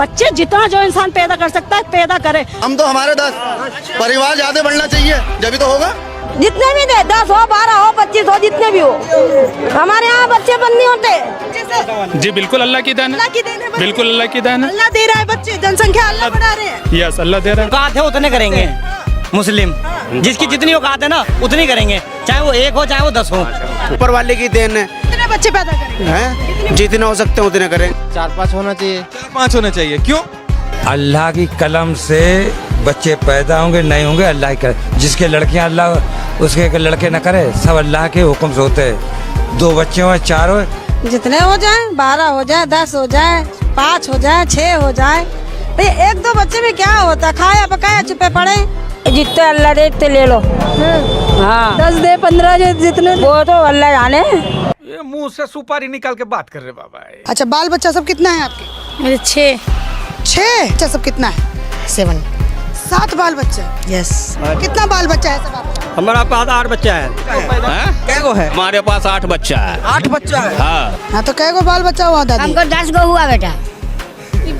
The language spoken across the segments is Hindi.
बच्चे जितना जो इंसान पैदा कर सकता है पैदा करे। हम तो हमारे 10 परिवार ज्यादा बढ़ना चाहिए जब तो होगा। जितने भी दे 10 हो 12 हो 25 हो जितने भी हो, हमारे यहाँ बच्चे बंद नहीं होते। जी बिल्कुल अल्लाह की देन है, बिल्कुल अल्लाह की देन है। अल्लाह दे रहा है बच्चे, जनसंख्या अल्लाह बढ़ा रहे हैं। यस अल्लाह दे रहा है। औकात है उतने करेंगे मुस्लिम, जिसकी जितनी औकात है ना उतनी करेंगे, चाहे वो 1 हो चाहे वो 10 हो। ऊपर वाले की देन है। कितने बच्चे पैदा करेंगे हैं? जितने हो सकते हैं उतने करें। 4-5 होना चाहिए। 4-5 होना चाहिए। क्यों? अल्लाह की कलम से बच्चे पैदा होंगे नहीं होंगे अल्लाह की, जिसके लड़कियां अल्लाह उसके लड़के न करे, सब अल्लाह के हुक्म से होते हैं। 2 बच्चे हो 4 हो, जितने हो जाए, 12 हो जाए, 10 हो जाए, 5 हो जाए, 6 हो जाए, 1-2 बच्चे में क्या होता, खाया पकाया चुपे पड़े। जितने अल्लाह दे इतने ले लो। हाँ 10 दे 15 दे जितने, वो तो अल्लाह जाने। ये मुंह से सुपारी निकाल के बात कर रहे बाबा। अच्छा बाल बच्चा सब कितना है आपके? मेरे 6। बच्चा सब कितना है? 7 बाल बच्चा। यस। कितना बाल बच्चा है सब आपका? हमारा पास 8 बच्चा है। क्या को है? हमारे पास 8 बच्चा है। 8 बच्चा है। हाँ तो कै गो बाल बच्चा हुआ दादी? हमको 10 गो हुआ बेटा।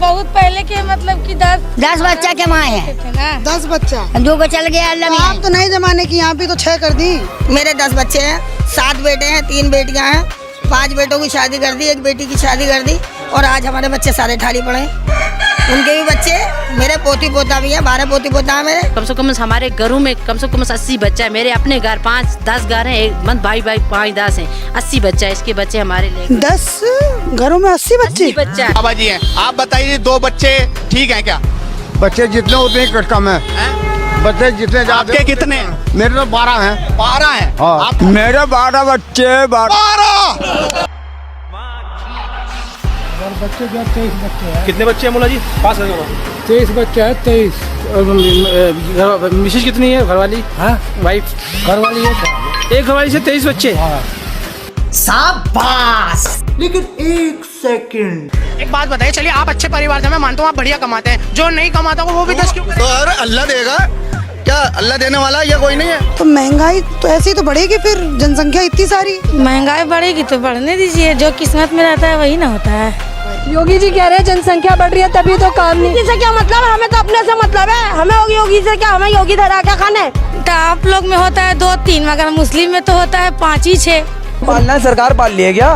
बहुत पहले के मतलब कि 10 बच्चा के माँ है। 10 बच्चा। 2 को चल गया अल्लाह में। आप तो नहीं जमाने की, यहाँ भी तो 6 कर दी। मेरे 10 बच्चे हैं, 7 बेटे हैं, 3 बेटियां हैं, 5 बेटों की शादी कर दी, 1 बेटी की शादी कर दी, और आज हमारे बच्चे सारे ठाड़ी पड़े। उनके भी बच्चे, मेरे पोती पोता भी है, 12 पोती पोता है मेरे। कम से कम हमारे घरों में कम से कम 80 बच्चा है। मेरे अपने घर 5-10 घर हैं, एक मत भाई 5-10 हैं, 80 बच्चा है। इसके बच्चे हमारे लिए 10 घरों में 80 बच्चे। बच्चा है। बाबा जी हैं, आप बताइए 2 बच्चे ठीक हैं क्या? बच्चे जितने उतने ही कम है। बच्चे जितने ज्यादा। आपके कितने? मेरे तो 12 हैं। 12 हैं। आप मेरे 12 बच्चे। 12 बच्चे जो 23 बच्चे हैं। कितने बच्चे हैं मुला जी? 23 बच्चे हैं। 23 मिसेज कितनी है? घरवाली? हाँ वाइफ घरवाली है। एक घरवाली से 23 बच्चे। शाबाश। लेकिन 1 सेकंड, एक बात बताइए, चलिए आप अच्छे परिवार से, मैं मानता हूँ आप बढ़िया कमाते हैं, जो नहीं कमाता वो भी 10 क्यों? तो अरे अल्लाह देगा क्या? अल्लाह देने वाला या कोई नहीं है? तो महंगाई तो ऐसे ही तो बढ़ेगी फिर, जनसंख्या इतनी सारी। महंगाई बढ़ेगी तो बढ़ने दीजिए, जो किस्मत में रहता है वही ना होता है। योगी जी कह रहे हैं जनसंख्या बढ़ रही है तभी तो काम नहीं। योगी से क्या मतलब है? हमें तो अपने से मतलब है। हमें योगी से क्या, हमें योगी धरा क्या खाने? तो आप लोग में होता है 2-3, मगर मुस्लिम में तो होता है 5 ही 6। पालना सरकार पाल लिया क्या?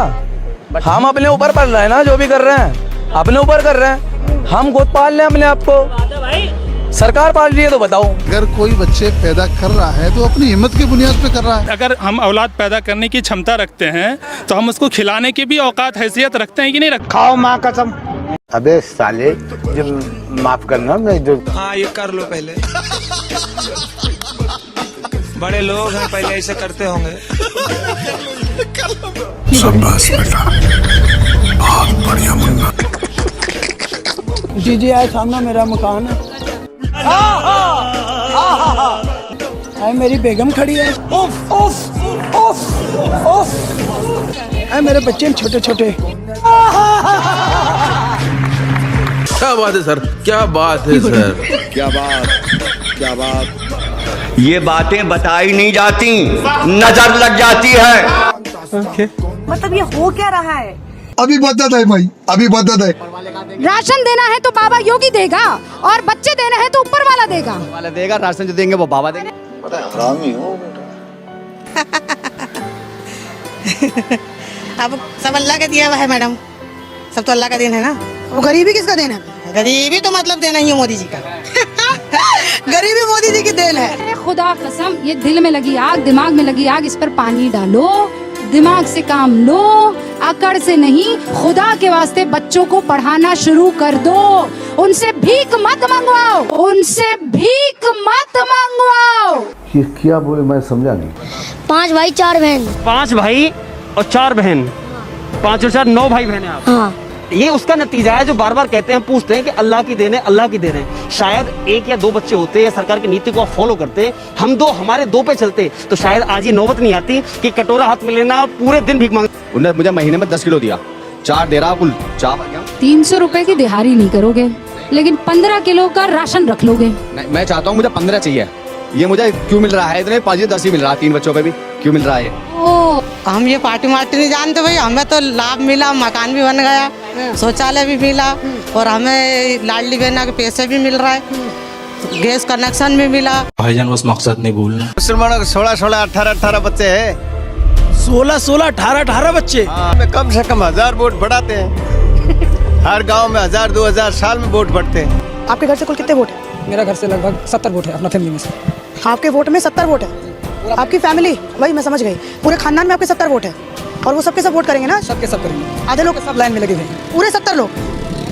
हम अपने ऊपर पाल रहे हैं ना, जो भी कर रहे हैं अपने ऊपर कर रहे हैं, हम खुद पाल रहे हैं अपने आप को। सरकार पाल रही है तो बताओ। अगर कोई बच्चे पैदा कर रहा है तो अपनी हिम्मत की बुनियाद पे कर रहा है। अगर हम औलाद पैदा करने की क्षमता रखते हैं तो हम उसको खिलाने की भी औकात हैसियत रखते हैं कि नहीं रखते? खाओ माँ कसम। अबे साले, जो माफ करना, मैं जो। हाँ ये कर लो पहले। बड़े लोग हैं, पहले ऐसे करते होंगे। शाबाश बेटा, बहुत बढ़िया मुन्ना। जी आए सामने मेरा मकान है। मेरी बेगम खड़ी है। उफ उफ उफ उफ। मेरे बच्चे छोटे छोटे। क्या बात है सर, क्या बात है सर, क्या बात। ये बातें बताई नहीं जाती, नजर लग जाती है। मतलब ये हो क्या रहा है? अभी बदत है भाई, अभी बदत है। राशन देना है तो बाबा योगी देगा, और बच्चे देना है तो ऊपर वाला देगा। वाला देगा, राशन जो देंगे वो बाबा देंगे। पता है हरामी हो अब सब अल्लाह का दिया हुआ है मैडम, सब तो अल्लाह का देन है ना। वो गरीबी किसका देन है? गरीबी तो मतलब देना ही है मोदी जी का। गरीबी मोदी जी की देन है। खुदा कसम, ये दिल में लगी आग, दिमाग में लगी आग, इस पर पानी डालो, दिमाग से काम लो, अकड़ से नहीं। खुदा के वास्ते बच्चों को पढ़ाना शुरू कर दो, उनसे भीख मत मंगवाओ, उनसे भीख मत मंगवाओ। ये क्या बोले, मैं समझा नहीं। 5 भाई 4 बहन। 5 भाई और 4 बहन। 5 और 4 9 भाई बहन है आप। हाँ। ये उसका नतीजा है जो बार बार कहते हैं, पूछते हैं कि अल्लाह की देन है, अल्लाह की देन है। शायद 1 या 2 बच्चे होते या सरकार की नीति को आप फॉलो करते, हम हमारे 2 पे चलते, तो शायद आज ये नौबत नहीं आती कि कटोरा हाथ में लेना और पूरे दिन भीख मांग। उन्होंने मुझे महीने में 10 किलो दिया, 4 दे रहा कुल 4। 300 रुपए की दिहाड़ी नहीं करोगे, लेकिन 15 किलो का राशन रख लोगे। मैं चाहता हूँ मुझे 15 चाहिए। ये मुझे क्यों मिल रहा है इतने? 5-10 ही मिल रहा है, 3 बच्चों पे भी क्यों मिल रहा है? हम ये पार्टी मार्टी नहीं जानते भाई, हमें तो लाभ मिला, मकान भी बन गया। शौचालय भी मिला और हमें लाडली बहना के पैसे भी मिल रहा है, गैस कनेक्शन भी मिला। भाईजान बस मकसद नहीं भूलना। मुसलमानों के 16-16, 18-18 बच्चे हैं। 16-16, 18-18 बच्चे। में कम से कम 1000 वोट बढ़ाते हैं। हर गांव में 1000-2000 साल में वोट बढ़ते हैं। आपके घर से कुल कितने वोट है? मेरा घर से लगभग 70 वोट है अपना फैमिली में से। आपके वोट में 70 वोट है। आपकी फैमिली, वही मैं समझ गई, पूरे खानदान में आपके 70 वोट है और वो सबके सब वोट करेंगे ना? सबके सब करेंगे। आधे लोग सब लाइन में लगे हुए हैं। पूरे 70 लोग।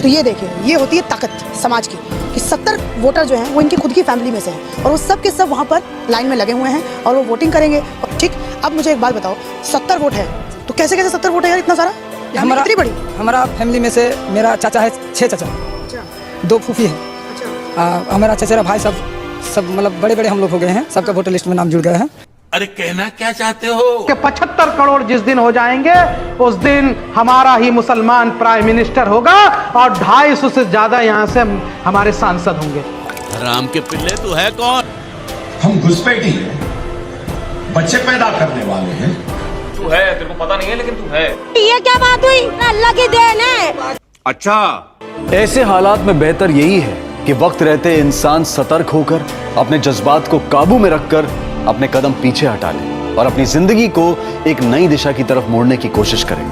तो ये देखिए, ये होती है ताकत समाज की कि 70 वोटर जो हैं वो इनकी खुद की फैमिली में से हैं और वो सब के सब वहाँ पर लाइन में लगे हुए हैं और वो वोटिंग करेंगे। ठीक, अब मुझे एक बात बताओ, 70 वोट है तो कैसे कैसे 70 वोट है यार, इतना सारा? हमारा कितनी बड़ी? हमारा फैमिली में से मेरा चाचा है 6 चाचा, 2 फूफी है, हमारा चचेरा भाई, सब मतलब बड़े बड़े हम लोग हो गए हैं, सबका वोटर लिस्ट में नाम जुड़ गए हैं। अरे कहना क्या चाहते हो? कि 75 करोड़ जिस दिन हो जाएंगे उस दिन हमारा ही मुसलमान प्राइम मिनिस्टर होगा और 250 से ज्यादा यहाँ से हमारे सांसद होंगे। राम के पिल्ले तू है कौन? हम घुसपैठी हैं, बच्चे पैदा करने वाले हैं। तू है, तेरे को पता नहीं है लेकिन तू है। ये क्या बात हुई? अल्लाह की देन है। अच्छा, ऐसे हालात में बेहतर यही है कि वक्त रहते इंसान सतर्क होकर अपने जज्बात को काबू में रखकर अपने कदम पीछे हटा ले और अपनी जिंदगी को एक नई दिशा की तरफ मोड़ने की कोशिश करे।